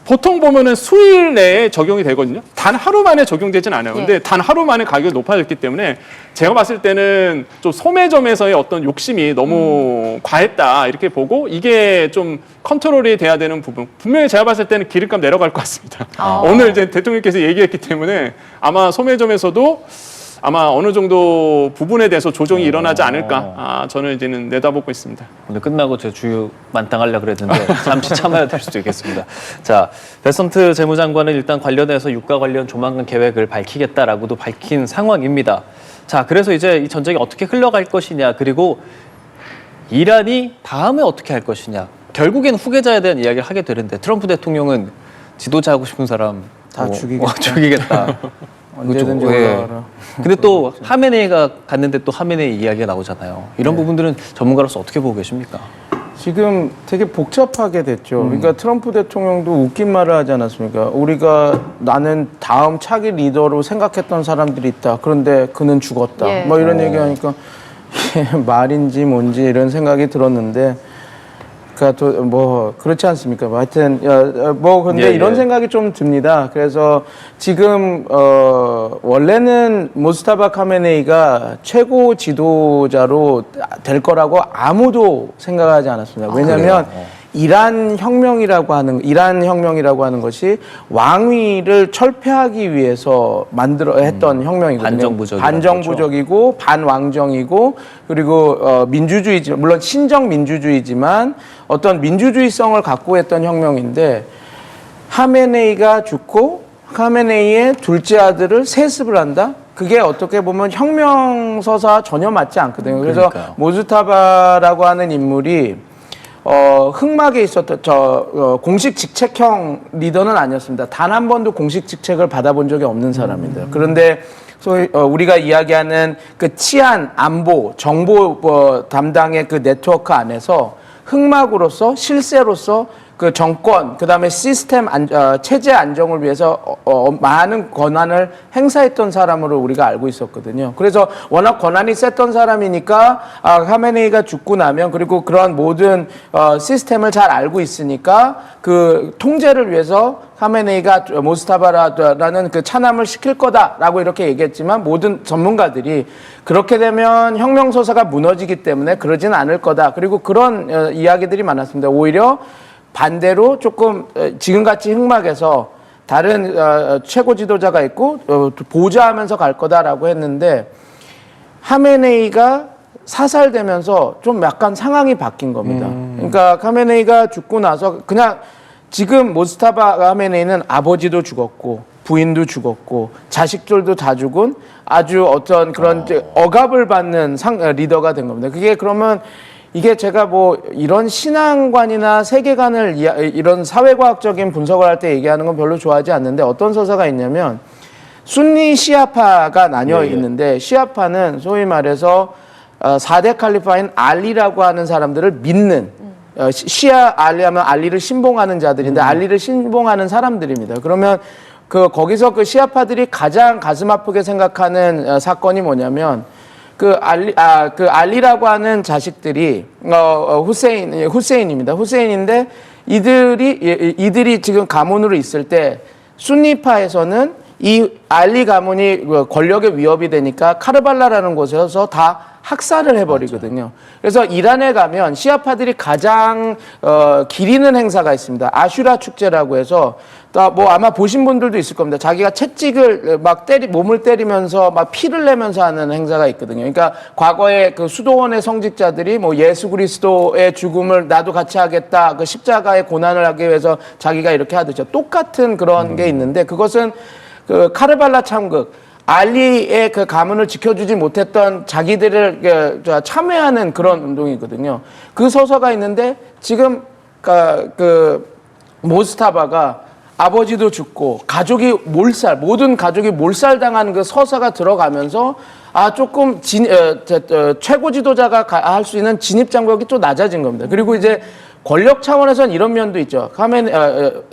보통 보면은 수일 내에 적용이 되거든요. 단 하루 만에 적용되진 않아요. 근데 단 하루 만에 가격이 높아졌기 때문에 제가 봤을 때는 좀 소매점에서의 어떤 욕심이 너무 과했다 이렇게 보고 이게 좀 컨트롤이 돼야 되는 부분. 분명히 제가 봤을 때는 기름값 내려갈 것 같습니다. 오늘 이제 대통령께서 얘기했기 때문에 아마 소매점에서도 아마 어느 정도 부분에 대해서 조정이 일어나지 않을까 저는 이제는 내다보고 있습니다. 오늘 끝나고 제 주유 만땅하려고 그랬는데 잠시 참아야 될 수도 있겠습니다. 자, 베선트 재무장관은 일단 관련해서 유가 관련 조만간 계획을 밝히겠다라고도 밝힌 상황입니다. 자, 그래서 이제 이 전쟁이 어떻게 흘러갈 것이냐 그리고 이란이 다음에 어떻게 할 것이냐 결국엔 후계자에 대한 이야기를 하게 되는데 트럼프 대통령은 지도자 하고 싶은 사람 다 죽이겠다. 죽이겠다. 언제든지 그렇죠. 예. 올라와라. 근데 또 하메네이가 갔는데 또 하메네이 이야기가 나오잖아요. 이런 부분들은 전문가로서 어떻게 보고 계십니까? 지금 되게 복잡하게 됐죠. 그러니까 트럼프 대통령도 웃긴 말을 하지 않았습니까? 우리가 나는 다음 차기 리더로 생각했던 사람들이 있다. 그런데 그는 죽었다. 예. 뭐 이런 얘기하니까 이게 말인지 뭔지 이런 생각이 들었는데, 그러니까 뭐 그렇지 않습니까? 뭐 하여튼 뭐 근데 예, 이런 예. 생각이 좀 듭니다. 그래서 지금 원래는 모스타바 카메네이가 최고 지도자로 될 거라고 아무도 생각하지 않았습니다. 왜냐하면 이란 혁명이라고 하는 것이 왕위를 철폐하기 위해서 했던 혁명이거든요. 반정부적이고 반왕정이고 그리고 민주주의지 물론 신정 민주주의지만 어떤 민주주의성을 갖고 했던 혁명인데 하메네이가 죽고 하메네이의 둘째 아들을 세습을 한다? 그게 어떻게 보면 혁명 서사 전혀 맞지 않거든요. 그래서 그러니까요. 모스타바라고 하는 인물이 흑막에 있었던 공식 직책형 리더는 아니었습니다. 단 한 번도 공식 직책을 받아본 적이 없는 사람입니다. 그런데 소위 우리가 이야기하는 그 치안, 안보, 정보 담당의 그 네트워크 안에서 흑막으로서 실세로서 그 정권, 그 다음에 시스템 체제 안정을 위해서 많은 권한을 행사했던 사람으로 우리가 알고 있었거든요. 그래서 워낙 권한이 셌던 사람이니까 하메네이가 죽고 나면 그리고 그런 모든 시스템을 잘 알고 있으니까 그 통제를 위해서 하메네이가 모스타바라는 그 찬함을 시킬 거다라고 이렇게 얘기했지만 모든 전문가들이 그렇게 되면 혁명소사가 무너지기 때문에 그러진 않을 거다. 그리고 그런 이야기들이 많았습니다. 오히려 반대로 조금 지금같이 흑막에서 다른 최고 지도자가 있고 보좌하면서 갈 거다라고 했는데 하메네이가 사살되면서 좀 약간 상황이 바뀐 겁니다. 그러니까 하메네이가 죽고 나서 그냥 지금 모스타바 하메네이는 아버지도 죽었고 부인도 죽었고 자식들도 다 죽은 아주 어떤 그런 억압을 받는 리더가 된 겁니다. 그게 그러면 이게 제가 뭐 이런 신앙관이나 세계관을 이런 사회과학적인 분석을 할 때 얘기하는 건 별로 좋아하지 않는데 어떤 서사가 있냐면 순니 시아파가 나뉘어 있는데 시아파는 소위 말해서 4대 칼리파인 알리라고 하는 사람들을 믿는 시아 알리 하면 알리를 신봉하는 자들인데 알리를 신봉하는 사람들입니다. 그러면 거기서 그 시아파들이 가장 가슴 아프게 생각하는 사건이 뭐냐면 그 알리라고 하는 자식들이 후세인입니다. 후세인인데 이들이 지금 가문으로 있을 때 순니파에서는 이 알리 가문이 권력의 위협이 되니까 카르발라라는 곳에서 다 학살을 해버리거든요. 그래서 이란에 가면 시아파들이 가장 기리는 행사가 있습니다. 아슈라 축제라고 해서 뭐 아마 보신 분들도 있을 겁니다. 자기가 채찍을 막 몸을 때리면서 막 피를 내면서 하는 행사가 있거든요. 그러니까 과거에 그 수도원의 성직자들이 뭐 예수 그리스도의 죽음을 나도 같이 하겠다. 그 십자가의 고난을 하기 위해서 자기가 이렇게 하듯이 똑같은 그런 게 있는데 그것은 그 카르발라 참극 알리의 그 가문을 지켜주지 못했던 자기들을 참회하는 그런 운동이거든요. 그 서사가 있는데 지금 그 모스타바가 아버지도 죽고 가족이 모든 가족이 몰살당한 그 서사가 들어가면서 조금 최고 지도자가 할 수 있는 진입 장벽이 또 낮아진 겁니다. 그리고 이제 권력 차원에서는 이런 면도 있죠.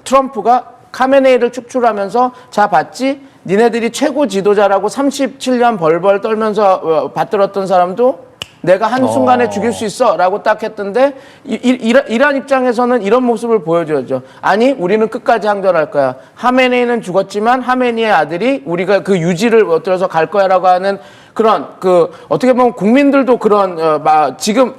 트럼프가 카메네이를 축출하면서 자 봤지? 니네들이 최고 지도자라고 37년 벌벌 떨면서 받들었던 사람도 내가 한순간에 죽일 수 있어 라고 딱 했던데 이란 입장에서는 이런 모습을 보여줘야죠. 아니 우리는 끝까지 항전할 거야. 하메네이는 죽었지만 하메니의 아들이 우리가 그 유지를 얻들어서 갈 거야 라고 하는 그런 어떻게 보면 국민들도 그런 지금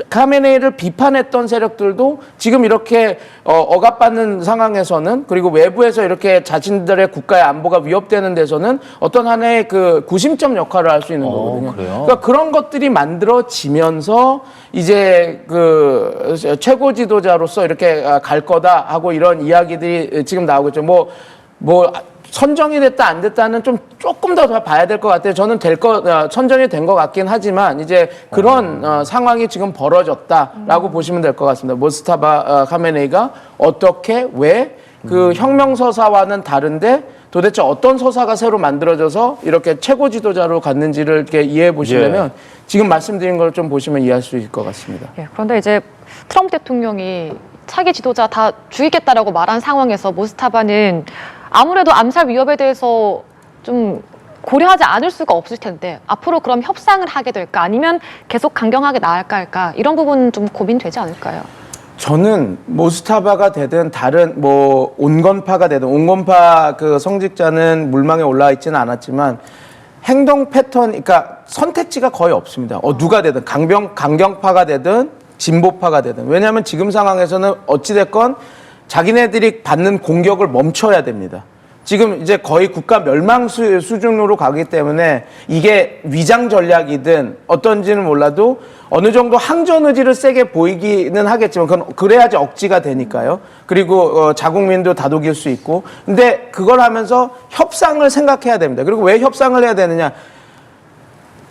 카메네이를 비판했던 세력들도 지금 이렇게 억압받는 상황에서는 그리고 외부에서 이렇게 자신들의 국가의 안보가 위협되는 데서는 어떤 하나의 그 구심점 역할을 할 수 있는 거거든요. 그러니까 그런 것들이 만들어지면서 이제 그 최고 지도자로서 이렇게 갈 거다 하고 이런 이야기들이 지금 나오고 있죠. 뭐 선정이 됐다 안 됐다는 조금 더 봐야 될 것 같아요. 저는 선정이 된 것 같긴 하지만 이제 그런 상황이 지금 벌어졌다라고 보시면 될 것 같습니다. 모스타바 카메네이가 어떻게 왜 그 혁명 서사와는 다른데 도대체 어떤 서사가 새로 만들어져서 이렇게 최고 지도자로 갔는지를 이렇게 이해해 보시려면 지금 말씀드린 걸 좀 보시면 이해할 수 있을 것 같습니다. 예, 그런데 이제 트럼프 대통령이 차기 지도자 다 죽이겠다라고 말한 상황에서 모스타바는 아무래도 암살 위협에 대해서 좀 고려하지 않을 수가 없을 텐데 앞으로 그럼 협상을 하게 될까 아니면 계속 강경하게 나아갈까 할까 이런 부분 좀 고민되지 않을까요? 저는 모스타바가 되든 다른 뭐 온건파가 되든 온건파 그 성직자는 물망에 올라와 있지는 않았지만 행동 패턴, 그러니까 선택지가 거의 없습니다. 누가 되든 강경파가 되든 진보파가 되든. 왜냐하면 지금 상황에서는 어찌됐건 자기네들이 받는 공격을 멈춰야 됩니다. 지금 이제 거의 국가 멸망 수준으로 가기 때문에 이게 위장 전략이든 어떤지는 몰라도 어느 정도 항전 의지를 세게 보이기는 하겠지만 그건 그래야지 억지가 되니까요. 그리고 자국민도 다독일 수 있고. 근데 그걸 하면서 협상을 생각해야 됩니다. 그리고 왜 협상을 해야 되느냐?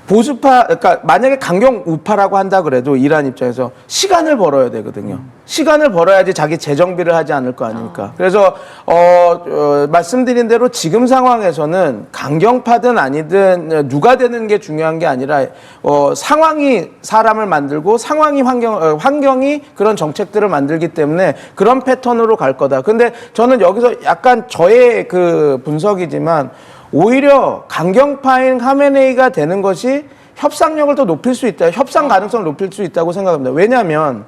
보수파, 그러니까 만약에 강경 우파라고 한다 그래도 이란 입장에서 시간을 벌어야 되거든요. 시간을 벌어야지 자기 재정비를 하지 않을 거 아닙니까? 그래서 말씀드린 대로 지금 상황에서는 강경파든 아니든 누가 되는 게 중요한 게 아니라 상황이 사람을 만들고 상황이 환경이 그런 정책들을 만들기 때문에 그런 패턴으로 갈 거다. 근데 저는 여기서 약간 저의 그 분석이지만 오히려 강경파인 하메네이가 되는 것이 협상력을 더 높일 수 있다. 협상 가능성을 높일 수 있다고 생각합니다. 왜냐하면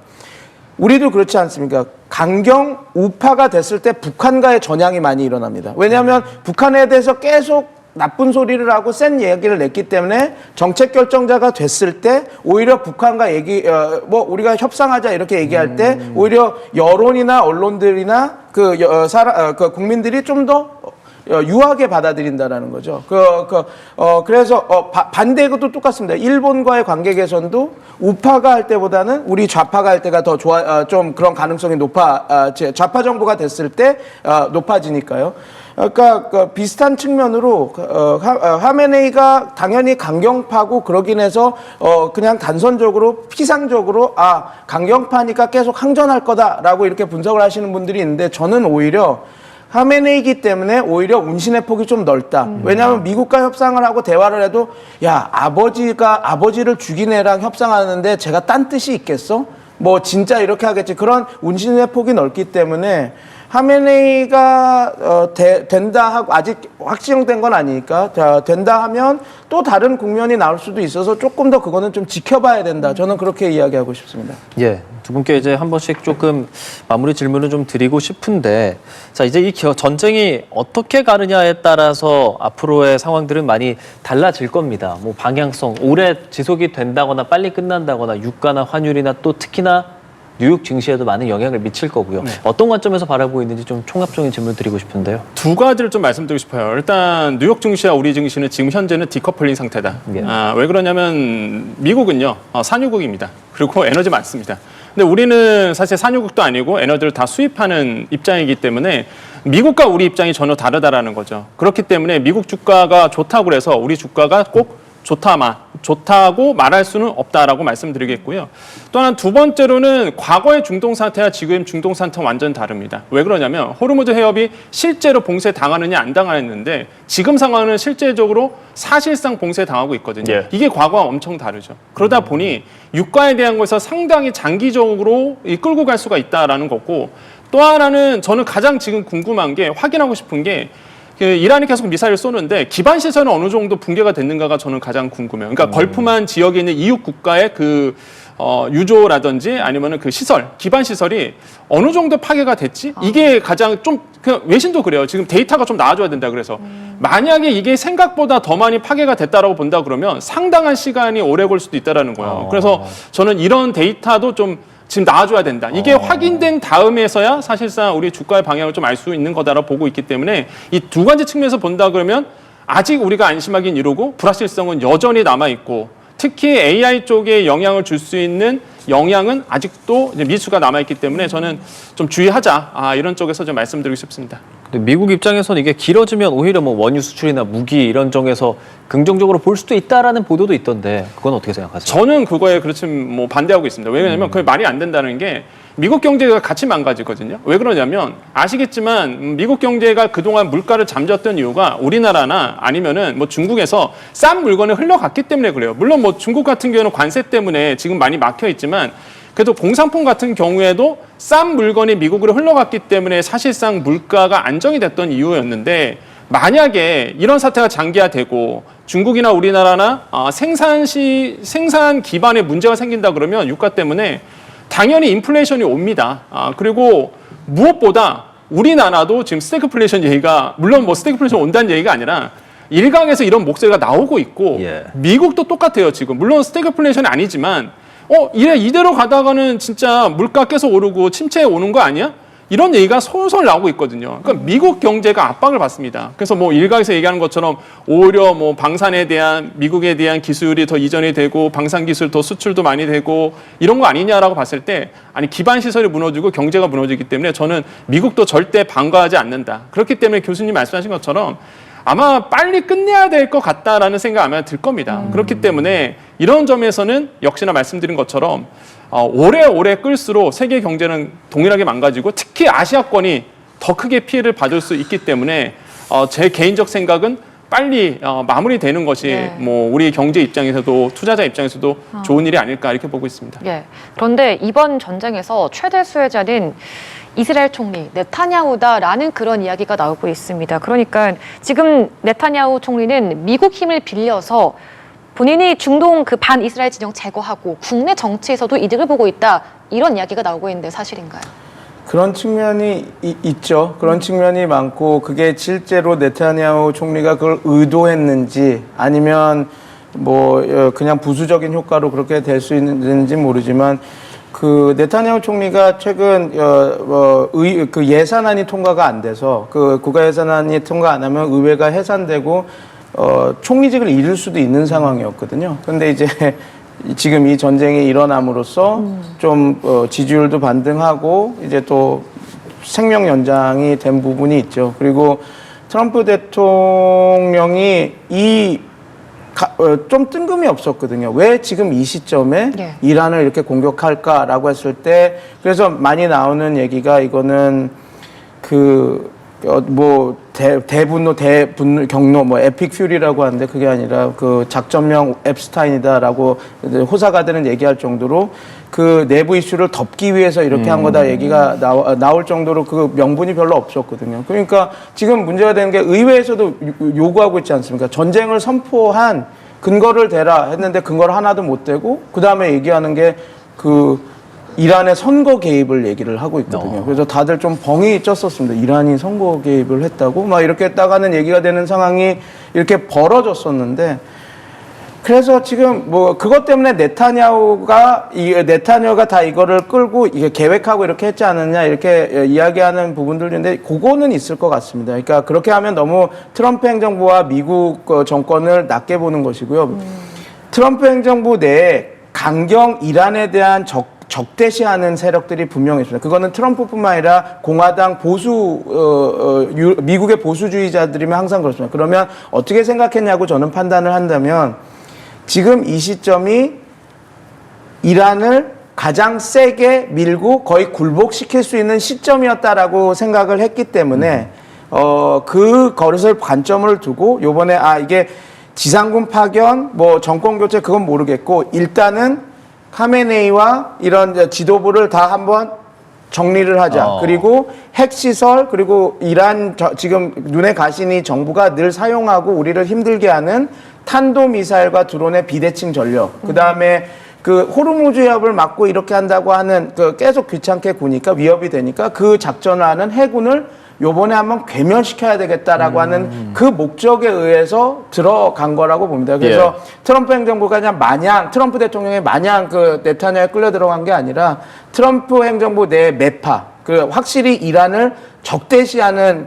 우리도 그렇지 않습니까? 강경 우파가 됐을 때 북한과의 전향이 많이 일어납니다. 왜냐하면 북한에 대해서 계속 나쁜 소리를 하고 센 얘기를 냈기 때문에 정책 결정자가 됐을 때 오히려 북한과 우리가 협상하자 이렇게 얘기할 때 오히려 여론이나 언론들이나 그 국민들이 좀 더 유하게 받아들인다라는 거죠. 그래서 반대도 똑같습니다. 일본과의 관계 개선도 우파가 할 때보다는 우리 좌파가 할 때가 더 좀 그런 가능성이 좌파 정부가 됐을 때 높아지니까요. 그러니까 비슷한 측면으로 하메네이가 당연히 강경파고 그러긴 해서 그냥 단선적으로 피상적으로 강경파니까 계속 항전할 거다라고 이렇게 분석을 하시는 분들이 있는데 저는 오히려 하메네이기 때문에 오히려 운신의 폭이 좀 넓다. 왜냐하면 미국과 협상을 하고 대화를 해도 아버지를 죽인 애랑 협상하는데 제가 딴 뜻이 있겠어? 뭐 진짜 이렇게 하겠지. 그런 운신의 폭이 넓기 때문에 하메네이가 된다 하고 아직 확정된 건 아니니까 된다 하면 또 다른 국면이 나올 수도 있어서 조금 더 그거는 좀 지켜봐야 된다. 저는 그렇게 이야기하고 싶습니다. 예, 두 분께 이제 한 번씩 조금 마무리 질문을 좀 드리고 싶은데, 자 이제 이 전쟁이 어떻게 가느냐에 따라서 앞으로의 상황들은 많이 달라질 겁니다. 뭐 방향성, 오래 지속이 된다거나 빨리 끝난다거나 유가나 환율이나 또 특히나 뉴욕 증시에도 많은 영향을 미칠 거고요. 네. 어떤 관점에서 바라보고 있는지 좀 종합적인 질문 드리고 싶은데요. 두 가지를 좀 말씀드리고 싶어요. 일단 뉴욕 증시와 우리 증시는 지금 현재는 디커플링 상태다. 예. 왜 그러냐면 미국은요 산유국입니다. 그리고 에너지 많습니다. 근데 우리는 사실 산유국도 아니고 에너지를 다 수입하는 입장이기 때문에 미국과 우리 입장이 전혀 다르다라는 거죠. 그렇기 때문에 미국 주가가 좋다고 해서 우리 주가가 꼭 좋다고 말할 수는 없다라고 말씀드리겠고요. 또한 두 번째로는 과거의 중동 상태와 지금 중동 상태는 완전 다릅니다. 왜 그러냐면 호르무즈 해협이 실제로 봉쇄 당하느냐 안 당하는데 지금 상황은 실제적으로 사실상 봉쇄 당하고 있거든요. 예. 이게 과거와 엄청 다르죠. 그러다 보니 유가에 대한 것에서 상당히 장기적으로 끌고 갈 수가 있다라는 거고 또 하나는 저는 가장 지금 궁금한 게 확인하고 싶은 게 이란이 계속 미사일을 쏘는데 기반 시설은 어느 정도 붕괴가 됐는가가 저는 가장 궁금해요. 그러니까 걸프만 지역에 있는 이웃 국가의 유조라든지 아니면은 그 시설, 기반 시설이 어느 정도 파괴가 됐지? 이게 가장 외신도 그래요. 지금 데이터가 좀 나와줘야 된다 그래서 만약에 이게 생각보다 더 많이 파괴가 됐다라고 본다 그러면 상당한 시간이 오래 걸 수도 있다라는 거예요. 그래서 저는 이런 데이터도 좀 지금 나와줘야 된다. 이게 확인된 다음에서야 사실상 우리 주가의 방향을 좀 알 수 있는 거다라고 보고 있기 때문에 이 두 가지 측면에서 본다 그러면 아직 우리가 안심하긴 이르고 불확실성은 여전히 남아있고 특히 AI 쪽에 영향을 줄 수 있는 영향은 아직도 이제 미수가 남아있기 때문에 저는 좀 주의하자 이런 쪽에서 좀 말씀드리고 싶습니다. 근데 미국 입장에서는 이게 길어지면 오히려 뭐 원유 수출이나 무기 이런 쪽에서 긍정적으로 볼 수도 있다라는 보도도 있던데 그건 어떻게 생각하세요? 저는 그거에 그렇지 반대하고 있습니다. 왜냐하면 그게 말이 안 된다는 게 미국 경제가 같이 망가지거든요. 왜 그러냐면 아시겠지만 미국 경제가 그동안 물가를 잠졌던 이유가 우리나라나 아니면은 뭐 중국에서 싼 물건이 흘러갔기 때문에 그래요. 물론 뭐 중국 같은 경우는 관세 때문에 지금 많이 막혀 있지만 그래도 공산품 같은 경우에도 싼 물건이 미국으로 흘러갔기 때문에 사실상 물가가 안정이 됐던 이유였는데 만약에 이런 사태가 장기화되고 중국이나 우리나라나 생산 기반에 문제가 생긴다 그러면 유가 때문에 당연히 인플레이션이 옵니다. 그리고 무엇보다 우리나라도 지금 스태그플레이션 얘기가 물론 뭐 스태그플레이션 온다는 얘기가 아니라 일각에서 이런 목소리가 나오고 있고 예. 미국도 똑같아요. 지금 물론 스태그플레이션이 아니지만 이대로 가다가는 진짜 물가 계속 오르고 침체에 오는 거 아니야? 이런 얘기가 솔솔 나오고 있거든요. 그러니까 미국 경제가 압박을 받습니다. 그래서 뭐 일각에서 얘기하는 것처럼 오히려 뭐 방산에 대한 미국에 대한 기술이 더 이전이 되고 방산 기술 더 수출도 많이 되고 이런 거 아니냐라고 봤을 때 아니 기반 시설이 무너지고 경제가 무너지기 때문에 저는 미국도 절대 방어하지 않는다. 그렇기 때문에 교수님 말씀하신 것처럼 아마 빨리 끝내야 될 것 같다라는 생각 아마 들 겁니다. 그렇기 때문에 이런 점에서는 역시나 말씀드린 것처럼 오래오래 끌수록 세계 경제는 동일하게 망가지고 특히 아시아권이 더 크게 피해를 받을 수 있기 때문에 제 개인적 생각은 빨리 마무리되는 것이 네. 뭐 우리 경제 입장에서도 투자자 입장에서도 좋은 일이 아닐까 이렇게 보고 있습니다. 예. 그런데 이번 전쟁에서 최대 수혜자는 이스라엘 총리 네타냐후다라는 그런 이야기가 나오고 있습니다. 그러니까 지금 네타냐후 총리는 미국 힘을 빌려서 본인이 중동 그 반이스라엘 진영 제거하고 국내 정치에서도 이득을 보고 있다 이런 이야기가 나오고 있는데 사실인가요? 그런 측면이 있죠. 그런 측면이 많고 그게 실제로 네타냐후 총리가 그걸 의도했는지 아니면 뭐 그냥 부수적인 효과로 그렇게 될 수 있는지 모르지만 그 네타냐후 총리가 최근 그 예산안이 통과가 안 돼서 그 국가 예산안이 통과 안 하면 의회가 해산되고 총리직을 잃을 수도 있는 상황이었거든요. 그런데 이제 지금 이 전쟁이 일어남으로써 좀 지지율도 반등하고 이제 또 생명 연장이 된 부분이 있죠. 그리고 트럼프 대통령이 좀 뜬금이 없었거든요. 왜 지금 이 시점에 예. 이란을 이렇게 공격할까라고 했을 때 그래서 많이 나오는 얘기가 이거는 대분노 경로 뭐 에픽 퓨리라고 하는데 그게 아니라 그 작전명 앱스타인이다라고 호사가 되는 얘기할 정도로 그 내부 이슈를 덮기 위해서 이렇게 한 거다 얘기가 나올 정도로 그 명분이 별로 없었거든요. 그러니까 지금 문제가 되는 게 의회에서도 요구하고 있지 않습니까? 전쟁을 선포한 근거를 대라 했는데 근거를 하나도 못 대고 그 다음에 얘기하는 게 이란의 선거 개입을 얘기를 하고 있거든요. 그래서 다들 좀 벙이 쪘었습니다. 이란이 선거 개입을 했다고 막 이렇게 했다가는 얘기가 되는 상황이 이렇게 벌어졌었는데 그래서 지금 뭐 그것 때문에 네타냐후가 다 이거를 끌고 이게 계획하고 이렇게 했지 않느냐 이렇게 이야기하는 부분들도 있는데 그거는 있을 것 같습니다. 그러니까 그렇게 하면 너무 트럼프 행정부와 미국 정권을 낮게 보는 것이고요. 트럼프 행정부 내에 강경 이란에 대한 적대시하는 세력들이 분명히 있습니다. 그거는 트럼프뿐만 아니라 공화당 미국의 보수주의자들이면 항상 그렇습니다. 그러면 어떻게 생각했냐고 저는 판단을 한다면 지금 이 시점이 이란을 가장 세게 밀고 거의 굴복시킬 수 있는 시점이었다라고 생각을 했기 때문에 그 것을 관점을 두고 요번에 이게 지상군 파견 뭐 정권 교체 그건 모르겠고 일단은 카메네이와 이런 지도부를 다 한번 정리를 하자. 그리고 핵시설 그리고 이란 지금 눈에 가시니 정부가 늘 사용하고 우리를 힘들게 하는 탄도미사일과 드론의 비대칭 전력. 그다음에 그 호르무즈 해협을 막고 이렇게 한다고 하는 계속 귀찮게 구니까 위협이 되니까 그 작전을 하는 해군을 요번에 한번 괴멸시켜야 되겠다라고 하는 그 목적에 의해서 들어간 거라고 봅니다. 그래서 트럼프 행정부가 그냥 트럼프 대통령이 마냥 그 네타냐후에 끌려 들어간 게 아니라 트럼프 행정부 내 매파, 확실히 이란을 적대시하는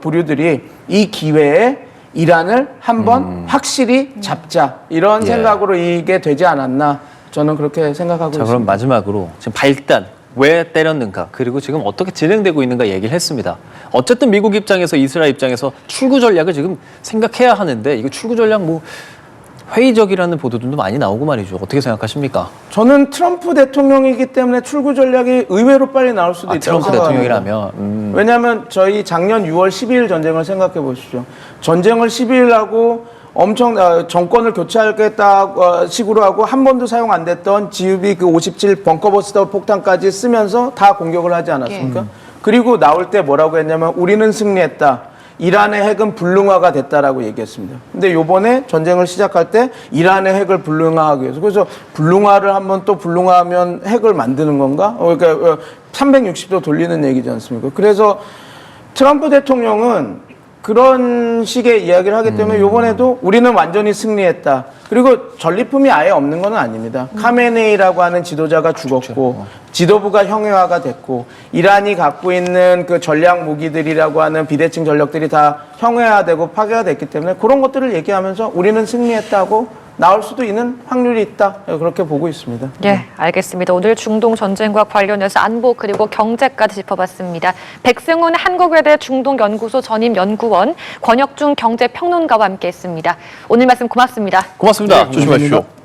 부류들이 이 기회에 이란을 한번 확실히 잡자. 이런 생각으로 이게 되지 않았나. 저는 그렇게 생각하고 있습니다. 그럼 마지막으로 지금 발단. 왜 때렸는가 그리고 지금 어떻게 진행되고 있는가 얘기를 했습니다. 어쨌든 미국 입장에서 이스라엘 입장에서 출구 전략을 지금 생각해야 하는데 이거 출구 전략 회의적이라는 보도들도 많이 나오고 말이죠. 어떻게 생각하십니까? 저는 트럼프 대통령이기 때문에 출구 전략이 의외로 빨리 나올 수도 있다고 트럼프 생각합니다. 대통령이라면 왜냐하면 저희 작년 6월 12일 전쟁을 생각해 보십시오. 전쟁을 12일 하고 엄청 정권을 교체하겠다 식으로 하고 한 번도 사용 안 됐던 GUB 그 57 벙커버스터 폭탄까지 쓰면서 다 공격을 하지 않았습니까? 그리고 나올 때 뭐라고 했냐면 우리는 승리했다. 이란의 핵은 불능화가 됐다라고 얘기했습니다. 근데 요번에 전쟁을 시작할 때 이란의 핵을 불능화하기 위해서 그래서 불능화를 한번 또 불능화하면 핵을 만드는 건가? 그러니까 360도 돌리는 얘기지 않습니까? 그래서 트럼프 대통령은 그런 식의 이야기를 하기 때문에 요번에도 우리는 완전히 승리했다. 그리고 전리품이 아예 없는 건 아닙니다. 카메네이라고 하는 지도자가 죽었고 지도부가 형해화가 됐고 이란이 갖고 있는 그 전략 무기들이라고 하는 비대칭 전력들이 다 형해화되고 파괴가 됐기 때문에 그런 것들을 얘기하면서 우리는 승리했다고 나올 수도 있는 확률이 있다. 그렇게 보고 있습니다. 예, 알겠습니다. 오늘 중동 전쟁과 관련해서 안보 그리고 경제까지 짚어봤습니다. 백승훈 한국외대 중동연구소 전임 연구원, 권혁중 경제평론가와 함께했습니다. 오늘 말씀 고맙습니다. 고맙습니다. 네, 조심하십시오. 감사합니다.